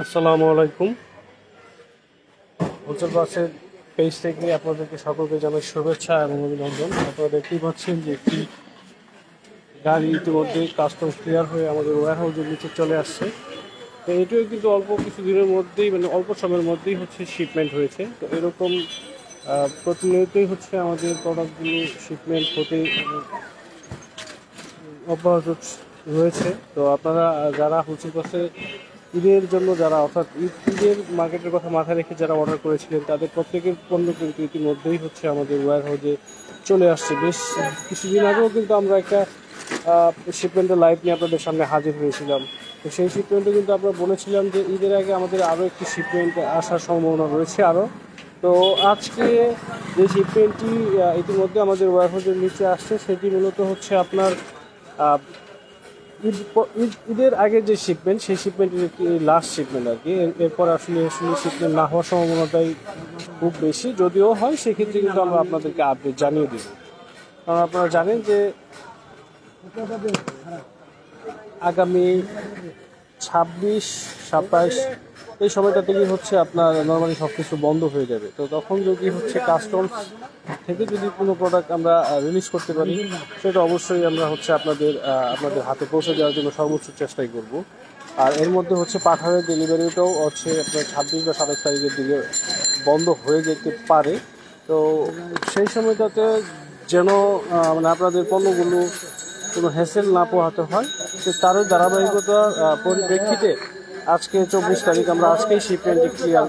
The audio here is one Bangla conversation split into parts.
আসসালামু আলাইকুম। হোলসেল বাসের পেজ থেকে আপনাদেরকে সকলকে জানাই শুভেচ্ছা এবং অভিনন্দন। আপনারা দেখতেই পাচ্ছেন যে একটি গাড়ি ইতিমধ্যে কাস্টম ক্লিয়ার হয়ে আমাদের ওয়্যারহাউসের নিচে চলে আসছে। তো এটিও কিন্তু অল্প কিছু দিনের মধ্যেই অল্প সময়ের মধ্যেই শিপমেন্ট হয়েছে। তো এরকম প্রতিনিয়তই আমাদের প্রোডাক্টগুলো শিপমেন্ট হতে অব্যাহত রয়েছে। তো আপনারা যারা হোলসেল বাসে ঈদের জন্য যারা অর্থাৎ ঈদের মার্কেটের কথা মাথায় রেখে যারা অর্ডার করেছিলেন তাদের প্রত্যেকের পণ্য কিন্তু ইতিমধ্যেই আমাদের ওয়্যারহাউসে চলে আসছে। বেশ কিছুদিন আগেও কিন্তু আমরা একটা শিপমেন্টের লাইভ নিয়ে আপনাদের সামনে হাজির হয়েছিলাম। তো সেই শিপমেন্টে কিন্তু আমরা বলেছিলাম যে ঈদের আগে আমাদের আরও একটি শিপমেন্ট আসার সম্ভাবনা রয়েছে আরও। তো আজকে যে শিপমেন্টটি ইতিমধ্যে আমাদের ওয়্যারহাউসের নিচে আসছে সেটি মূলত আপনার ঈদের আগে যে শিপমেন্ট সেই শিপমেন্টের একটি লাস্ট শিপমেন্ট আর কি। এরপর আসলে শিপমেন্ট না হওয়ার সম্ভাবনাটাই খুব বেশি, যদিও হয় সেক্ষেত্রে কিন্তু আমরা আপনাদেরকে আপডেট জানিয়ে দেব। কারণ আপনারা জানেন যে আগামী 26-27 এই সময়টা থেকেই আপনার নর্মালি সব কিছু বন্ধ হয়ে যাবে। তো তখন যদি কাস্টমস থেকে যদি কোনো প্রোডাক্ট আমরা রিলিজ করতে পারি সেটা অবশ্যই আমরা আপনাদের হাতে পৌঁছে দেওয়ার জন্য সর্বোচ্চ চেষ্টাই করব। আর এর মধ্যে পাঠানোর ডেলিভারিটাও আপনার 26 বা 27 তারিখের দিকে বন্ধ হয়ে যেতে পারে। তো সেই সময়টাতে যেন আপনাদের পণ্যগুলো কোনো হ্যাসেল না পোহাতে হয়, তো তারও ধারাবাহিকতার পরিপ্রেক্ষিতে আজকে 24 তারিখ আমরা আজকেই শিপমেন্টটি ক্লিয়ার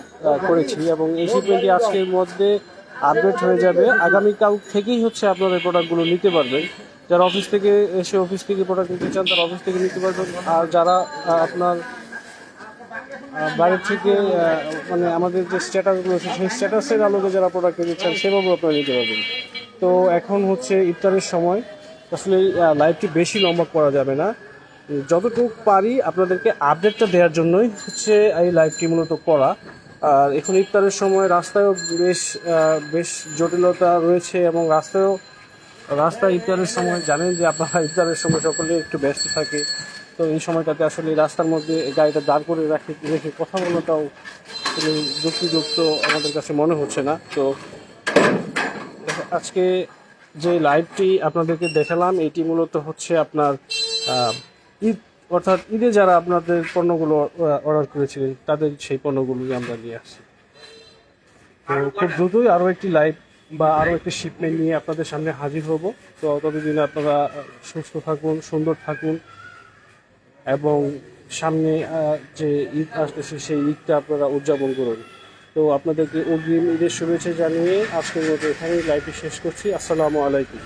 করেছি এবং এই শিপমেন্টটি আজকের মধ্যে আপডেট হয়ে যাবে। আগামীকাল থেকেই আপনারা এই প্রোডাক্টগুলো নিতে পারবেন। যারা অফিস থেকে এসে অফিস থেকে প্রোডাক্ট নিতে চান তারা অফিস থেকে নিতে পারবেন। আর যারা আপনার বাইরে থেকে আমাদের যে স্ট্যাটাসগুলো আছে সেই স্ট্যাটাসের আলোকে যারা প্রোডাক্ট নিতে চান সেভাবেও আপনারা নিতে পারবেন। তো এখন ইফতারের সময়, আসলে লাইভটি বেশি লম্বা করা যাবে না, যতটুকু পারি আপনাদেরকে আপডেটটা দেওয়ার জন্যই এই লাইভটি মূলত করা। আর এখন ইফতারের সময় রাস্তায়ও বেশ জটিলতা রয়েছে এবং রাস্তায় ইফতারের সময় জানেন যে আপনারা ইফতারের সময় সকলে একটু ব্যস্ত থাকে। তো এই সময়টাতে আসলে রাস্তার মধ্যে গাড়িটা দাঁড় করে রেখে কথা বলাটাও যুক্তিযুক্ত আমাদের কাছে মনে হচ্ছে না। তো আজকে যে লাইভটি আপনাদেরকে দেখালাম এটি মূলত আপনার ঈদ অর্থাৎ ঈদে যারা আপনাদের পণ্যগুলো অর্ডার করেছিলেন তাদের সেই পণ্যগুলোই আমরা নিয়ে আসছি। তো খুব দ্রুতই আরও একটি লাইভ বা আরও একটি শিপমেন্ট নিয়ে আপনাদের সামনে হাজির হব। তো ততদিনে আপনারা সুস্থ থাকুন, সুন্দর থাকুন এবং সামনে যে ঈদ আসতেছে সেই ঈদটা আপনারা উদযাপন করুন। তো আপনাদেরকে অগ্রিম ঈদের শুভেচ্ছা জানিয়ে আজকের মতো এখানেই লাইভটি শেষ করছি। আসসালামু আলাইকুম।